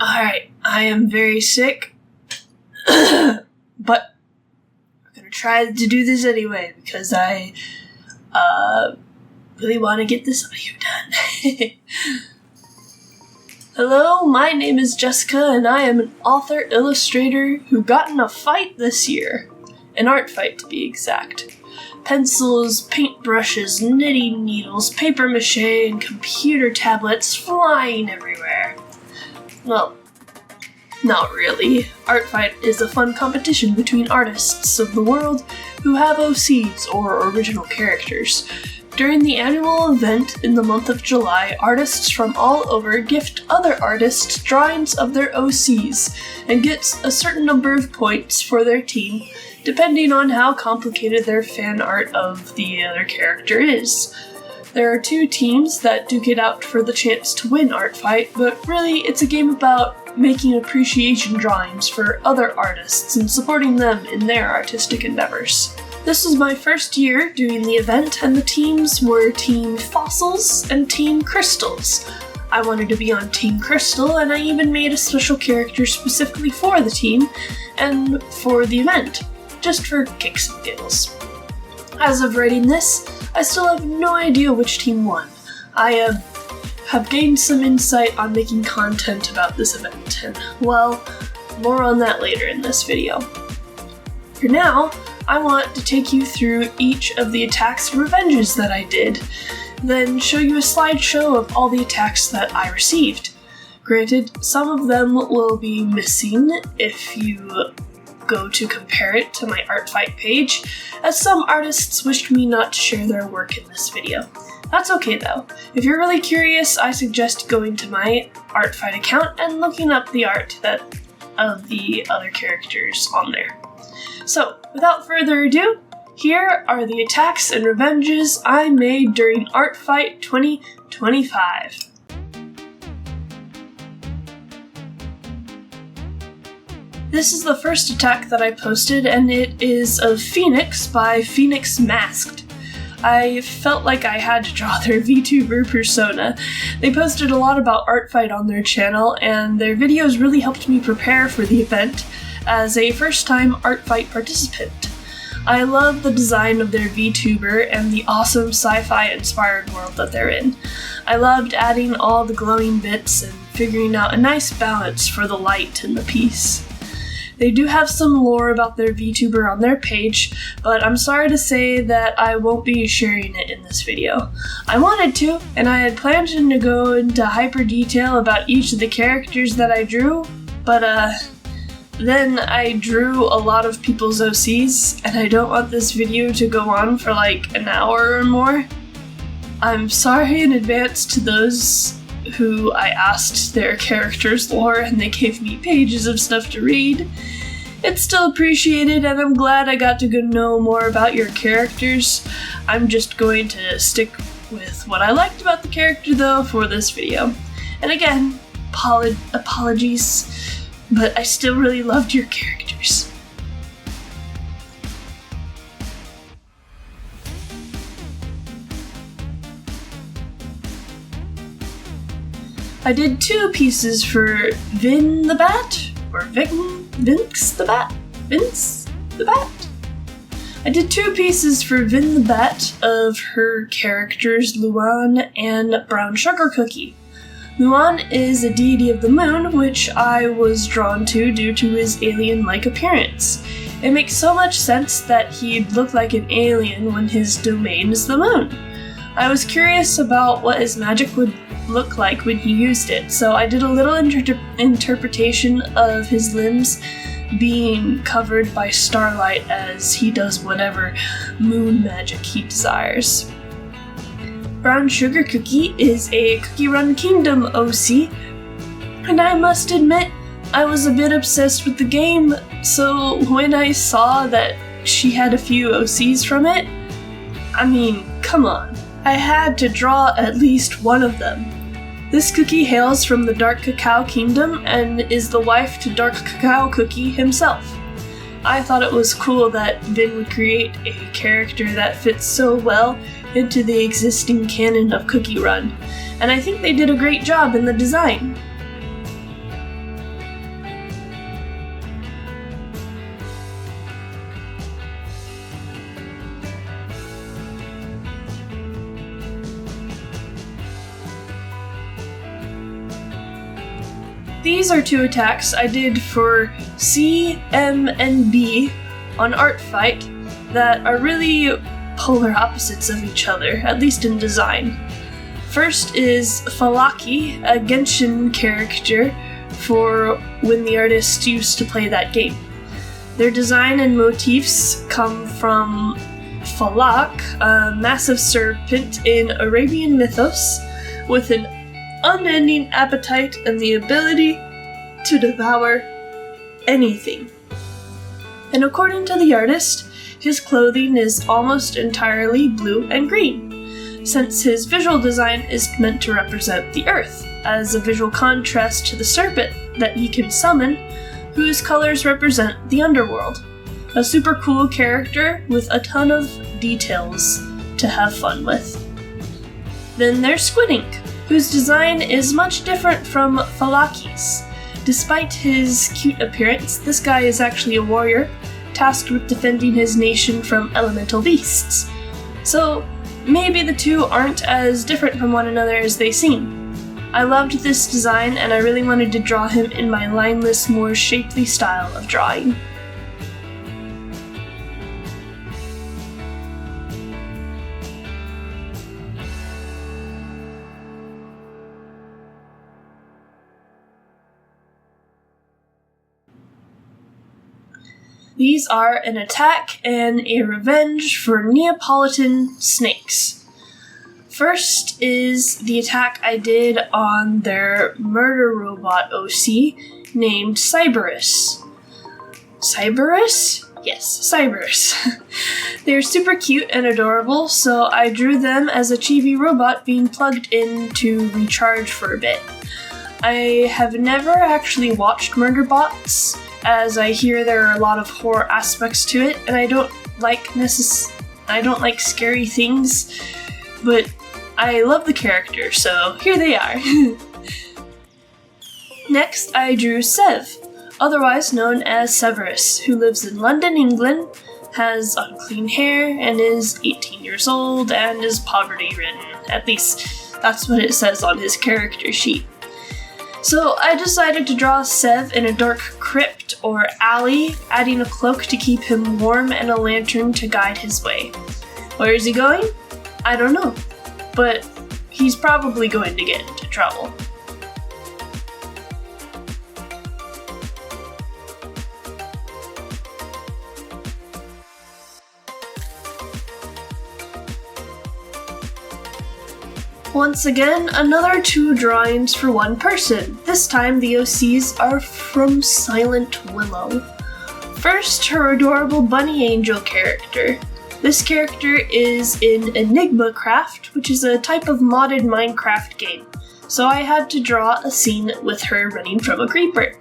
Alright, I am very sick, but I'm gonna try to do this anyway because I really want to get this audio done. Hello, my name is Jessica and I am an author-illustrator who got in a fight this year. An art fight to be exact. Pencils, paintbrushes, knitting needles, paper mache, and computer tablets flying everywhere. Well, not really. ArtFight is a fun competition between artists of the world who have OCs, or original characters. During the annual event in the month of July, artists from all over gift other artists drawings of their OCs and gets a certain number of points for their team, depending on how complicated their fan art of the other character is. There are two teams that duke it out for the chance to win ArtFight, but really it's a game about making appreciation drawings for other artists and supporting them in their artistic endeavors. This was my first year doing the event, and the teams were Team Fossils and Team Crystals. I wanted to be on Team Crystal, and I even made a special character specifically for the team and for the event, just for kicks and giggles. As of writing this, I still have no idea which team won. I have gained some insight on making content about this event, and well, more on that later in this video. For now, I want to take you through each of the attacks and revenges that I did, then show you a slideshow of all the attacks that I received. Granted, some of them will be missing if you go to compare it to my ArtFight page, as some artists wished me not to share their work in this video. That's okay though. If you're really curious, I suggest going to my ArtFight account and looking up the art of the other characters on there. So, without further ado, here are the attacks and revenges I made during ArtFight 2025. This is the first attack that I posted, and it is of Phoenix by Phoenix Masked. I felt like I had to draw their VTuber persona. They posted a lot about ArtFight on their channel, and their videos really helped me prepare for the event as a first-time ArtFight participant. I love the design of their VTuber and the awesome sci-fi inspired world that they're in. I loved adding all the glowing bits and figuring out a nice balance for the light in the piece. They do have some lore about their VTuber on their page, but I'm sorry to say that I won't be sharing it in this video. I wanted to, and I had planned to go into hyper detail about each of the characters that I drew, but then I drew a lot of people's OCs, and I don't want this video to go on for like an hour or more. I'm sorry in advance to those who I asked their characters' lore and they gave me pages of stuff to read. It's still appreciated, and I'm glad I got to know more about your characters. I'm just going to stick with what I liked about the character though for this video. And again, apologies, but I still really loved your characters. I did two pieces for Vin the Bat, or Vince the Bat? I did two pieces for Vin the Bat of her characters Luan and Brown Sugar Cookie. Luan is a deity of the moon, which I was drawn to due to his alien-like appearance. It makes so much sense that he'd look like an alien when his domain is the moon. I was curious about what his magic would look like when he used it, so I did a little interpretation of his limbs being covered by starlight as he does whatever moon magic he desires. Brown Sugar Cookie is a Cookie Run Kingdom OC, and I must admit, I was a bit obsessed with the game, so when I saw that she had a few OCs from it, I mean, come on. I had to draw at least one of them. This cookie hails from the Dark Cacao Kingdom and is the wife to Dark Cacao Cookie himself. I thought it was cool that Vin would create a character that fits so well into the existing canon of Cookie Run, and I think they did a great job in the design. these are two attacks I did for C, M, and B on ArtFight that are really polar opposites of each other, at least in design. First is Falaki, a Genshin character for when the artist used to play that game. Their design and motifs come from Falak, a massive serpent in Arabian mythos with an unending appetite and the ability to devour anything. And according to the artist, his clothing is almost entirely blue and green, since his visual design is meant to represent the earth, as a visual contrast to the serpent that he can summon, whose colors represent the underworld. A super cool character with a ton of details to have fun with. Then there's Squid Ink, whose design is much different from Falaki's. Despite his cute appearance, this guy is actually a warrior, tasked with defending his nation from elemental beasts. So, maybe the two aren't as different from one another as they seem. I loved this design and I really wanted to draw him in my lineless, more shapely style of drawing. These are an attack and a revenge for Neapolitan snakes. First is the attack I did on their murder robot OC named Cyberus. Cyberus? Yes, Cyberus. They're super cute and adorable, so I drew them as a chibi robot being plugged in to recharge for a bit. I have never actually watched Murderbots, as I hear there are a lot of horror aspects to it, and I don't like scary things, but I love the character, so here they are. Next, I drew Sev, otherwise known as Severus, who lives in London, England, has unclean hair, and is 18 years old, and is poverty-ridden. At least, that's what it says on his character sheet. So I decided to draw Sev in a dark crypt or alley, adding a cloak to keep him warm and a lantern to guide his way. Where is he going? I don't know, but he's probably going to get into trouble. Once again, another 2 drawings for one person. This time the OCs are from Silent Willow. First, her adorable bunny angel character. This character is in Enigma Craft, which is a type of modded Minecraft game, so I had to draw a scene with her running from a creeper.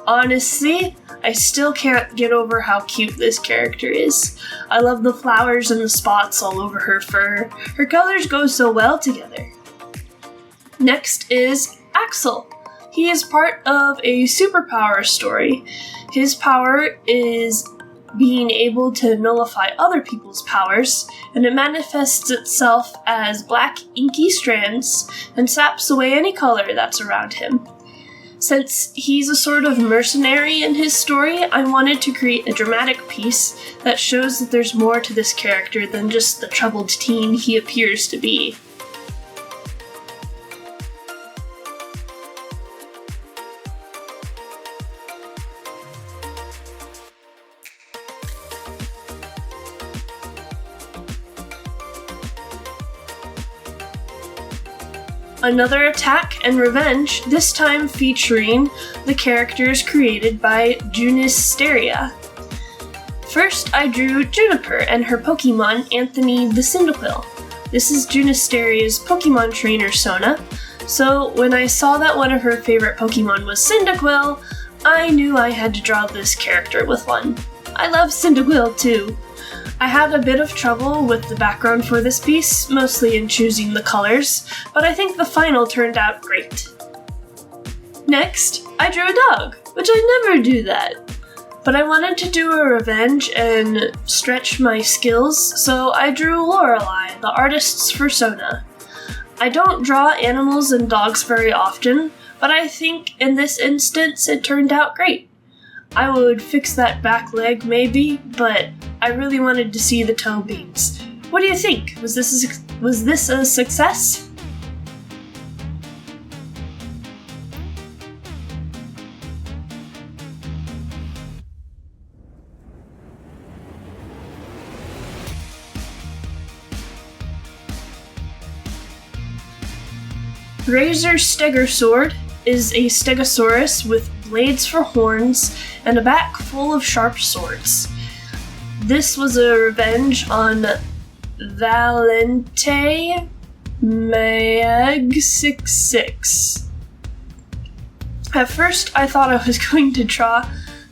Honestly, I still can't get over how cute this character is. I love the flowers and the spots all over her fur. Her colors go so well together. Next is Axel. He is part of a superpower story. His power is being able to nullify other people's powers, and it manifests itself as black inky strands and saps away any color that's around him. Since he's a sort of mercenary in his story, I wanted to create a dramatic piece that shows that there's more to this character than just the troubled teen he appears to be. Another attack and revenge, this time featuring the characters created by Junisteria. First, I drew Juniper and her Pokemon, Anthony the Cyndaquil. This is Junisteria's Pokemon trainer, Sona, so when I saw that one of her favorite Pokemon was Cyndaquil, I knew I had to draw this character with one. I love Cyndaquil too. I had a bit of trouble with the background for this piece, mostly in choosing the colors, but I think the final turned out great. Next, I drew a dog, which I never do that. But I wanted to do a revenge and stretch my skills, so I drew Lorelei, the artist's persona. I don't draw animals and dogs very often, but I think in this instance it turned out great. I would fix that back leg maybe, but I really wanted to see the toe beams. What do you think? Was this a success? Razor Stegosaur is a stegosaurus with blades for horns and a back full of sharp swords. This was a revenge on Valente Mag66. At first, I thought I was going to draw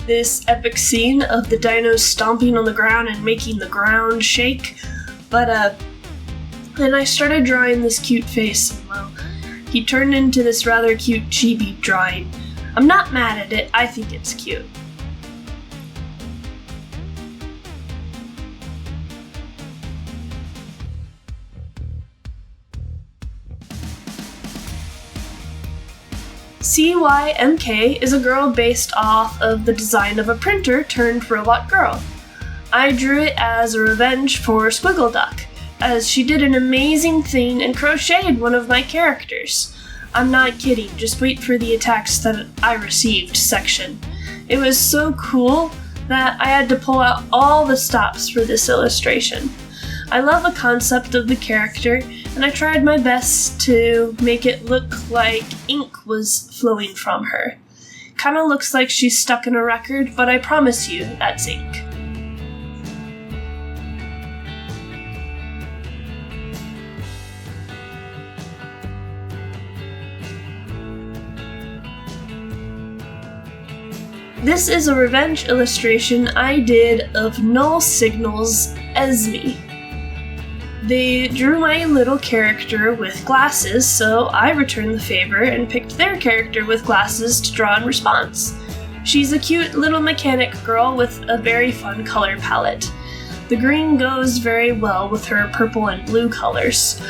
this epic scene of the dinos stomping on the ground and making the ground shake, but then I started drawing this cute face, and well, he turned into this rather cute chibi drawing. I'm not mad at it, I think it's cute. CYMK is a girl based off of the design of a printer turned robot girl. I drew it as a revenge for Squiggle Duck, as she did an amazing thing and crocheted one of my characters. I'm not kidding, just wait for the attacks that I received section. It was so cool that I had to pull out all the stops for this illustration. I love the concept of the character, and I tried my best to make it look like ink was flowing from her. Kinda looks like she's stuck in a record, but I promise you, that's ink. This is a revenge illustration I did of Null Signal's Esme. They drew my little character with glasses, so I returned the favor and picked their character with glasses to draw in response. She's a cute little mechanic girl with a very fun color palette. The green goes very well with her purple and blue colors.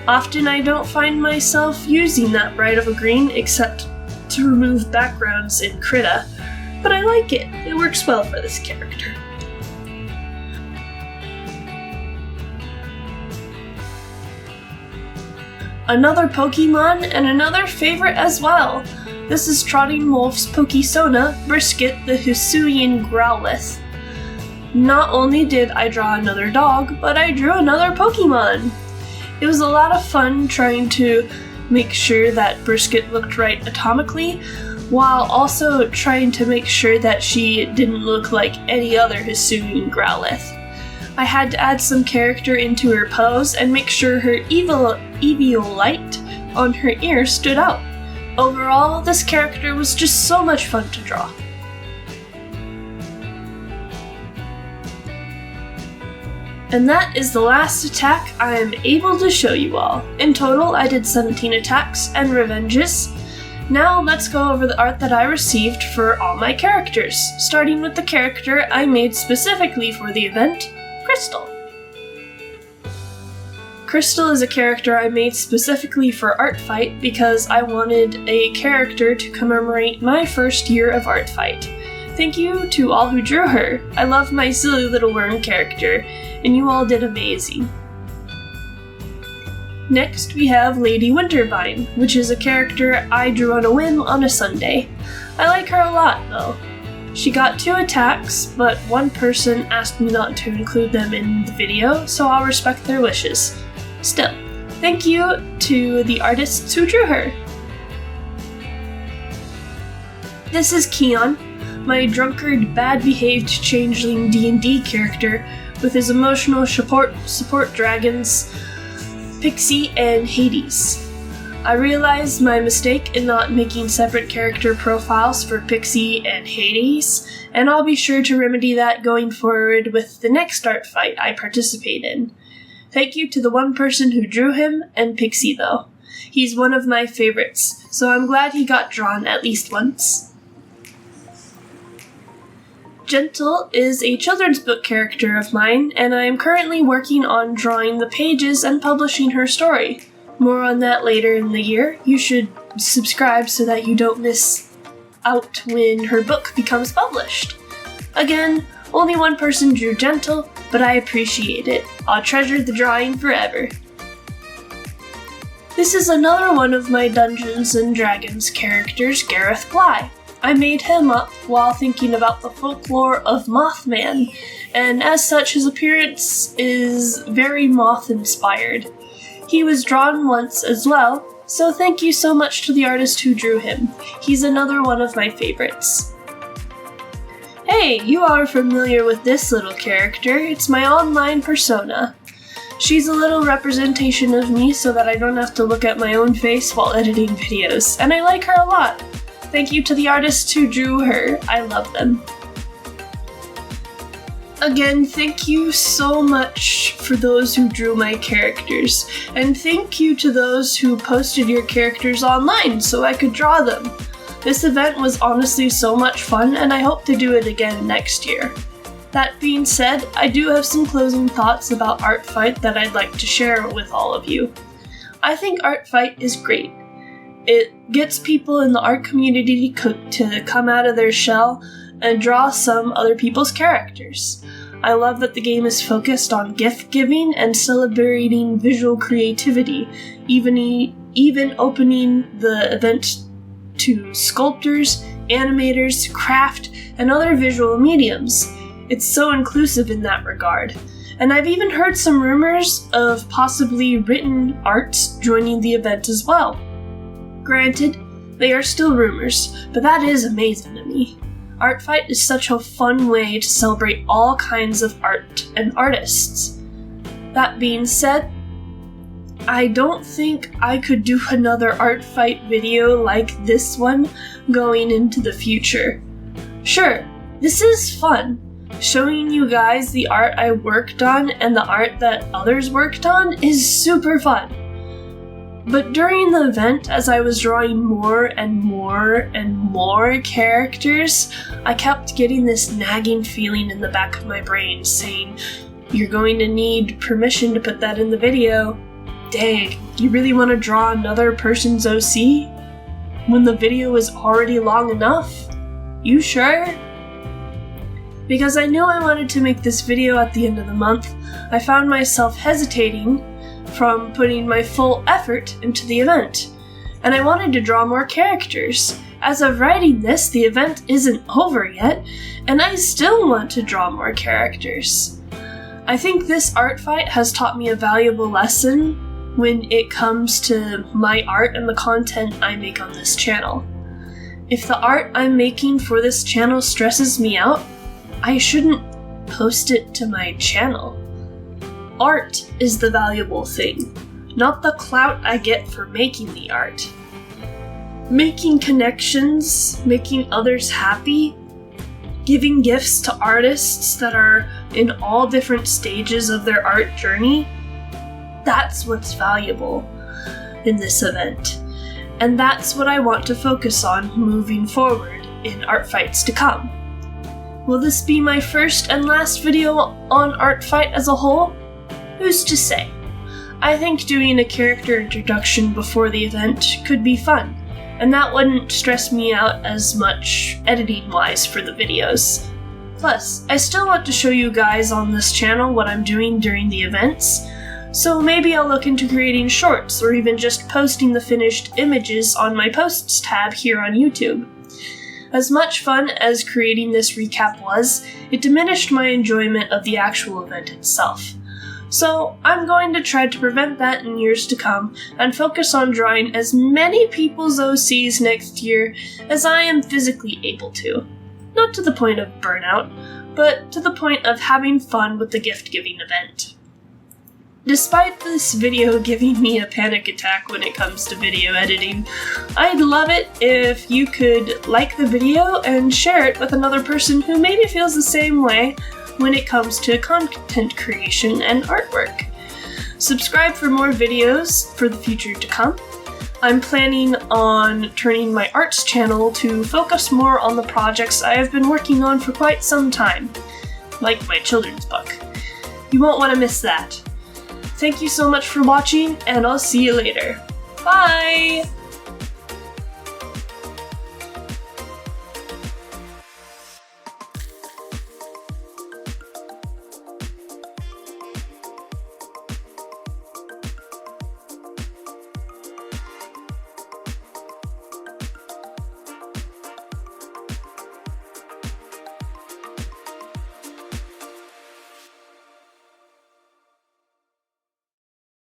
Often I don't find myself using that bright of a green except to remove backgrounds in Krita, but I like it. It works well for this character. Another Pokemon and another favorite as well. This is Trotting Wolf's Pokesona, Brisket the Hisuian Growlithe. Not only did I draw another dog, but I drew another Pokemon. It was a lot of fun trying to make sure that Brisket looked right atomically, while also trying to make sure that she didn't look like any other Hisuian Growlithe. I had to add some character into her pose and make sure her eviolite on her ear stood out. Overall, this character was just so much fun to draw. And that is the last attack I am able to show you all. In total, I did 17 attacks and revenges. Now let's go over the art that I received for all my characters, starting with the character I made specifically for the event, Crystal. Crystal is a character I made specifically for ArtFight because I wanted a character to commemorate my first year of ArtFight. Thank you to all who drew her. I love my silly little worm character, and you all did amazing. Next, we have Lady Wintervine, which is a character I drew on a whim on a Sunday. I like her a lot, though. She got 2 attacks, but one person asked me not to include them in the video, so I'll respect their wishes. Still, thank you to the artists who drew her. This is Keon, my drunkard, bad-behaved changeling D&D character with his emotional support dragons, Pixie and Hades. I realized my mistake in not making separate character profiles for Pixie and Hades, and I'll be sure to remedy that going forward with the next art fight I participate in. Thank you to the one person who drew him and Pixie though. He's one of my favorites, so I'm glad he got drawn at least once. Gentle is a children's book character of mine, and I am currently working on drawing the pages and publishing her story. More on that later in the year. You should subscribe so that you don't miss out when her book becomes published. Again, only one person drew Gentle, but I appreciate it. I'll treasure the drawing forever. This is another one of my Dungeons & Dragons characters, Gareth Bly. I made him up while thinking about the folklore of Mothman, and as such his appearance is very moth-inspired. He was drawn once as well, so thank you so much to the artist who drew him. He's another one of my favorites. Hey, you are familiar with this little character. It's my online persona. She's a little representation of me so that I don't have to look at my own face while editing videos, and I like her a lot. Thank you to the artists who drew her. I love them. Again, thank you so much for those who drew my characters, and thank you to those who posted your characters online so I could draw them. This event was honestly so much fun, and I hope to do it again next year. That being said, I do have some closing thoughts about ArtFight that I'd like to share with all of you. I think ArtFight is great. It gets people in the art community to come out of their shell and draw some other people's characters. I love that the game is focused on gift giving and celebrating visual creativity, even opening the event to sculptors, animators, craft, and other visual mediums. It's so inclusive in that regard. And I've even heard some rumors of possibly written arts joining the event as well. Granted, they are still rumors, but that is amazing to me. ArtFight is such a fun way to celebrate all kinds of art and artists. That being said, I don't think I could do another ArtFight video like this one going into the future. Sure, this is fun. Showing you guys the art I worked on and the art that others worked on is super fun. But during the event, as I was drawing more and more and more characters, I kept getting this nagging feeling in the back of my brain saying, "You're going to need permission to put that in the video. Dang, you really want to draw another person's OC? When the video is already long enough? You sure?" Because I knew I wanted to make this video at the end of the month, I found myself hesitating from putting my full effort into the event, and I wanted to draw more characters. As of writing this, the event isn't over yet, and I still want to draw more characters. I think this art fight has taught me a valuable lesson when it comes to my art and the content I make on this channel. If the art I'm making for this channel stresses me out, I shouldn't post it to my channel. Art is the valuable thing, not the clout I get for making the art. Making connections, making others happy, giving gifts to artists that are in all different stages of their art journey, that's what's valuable in this event. And that's what I want to focus on moving forward in art fights to come. Will this be my first and last video on ArtFight as a whole? Who's to say? I think doing a character introduction before the event could be fun, and that wouldn't stress me out as much editing-wise for the videos. Plus, I still want to show you guys on this channel what I'm doing during the events, so maybe I'll look into creating shorts or even just posting the finished images on my posts tab here on YouTube. As much fun as creating this recap was, it diminished my enjoyment of the actual event itself. So I'm going to try to prevent that in years to come and focus on drawing as many people's OCs next year as I am physically able to. Not to the point of burnout, but to the point of having fun with the gift-giving event. Despite this video giving me a panic attack when it comes to video editing, I'd love it if you could like the video and share it with another person who maybe feels the same way when it comes to content creation and artwork. Subscribe for more videos for the future to come. I'm planning on turning my arts channel to focus more on the projects I have been working on for quite some time, like my children's book. You won't want to miss that. Thank you so much for watching, and I'll see you later. Bye!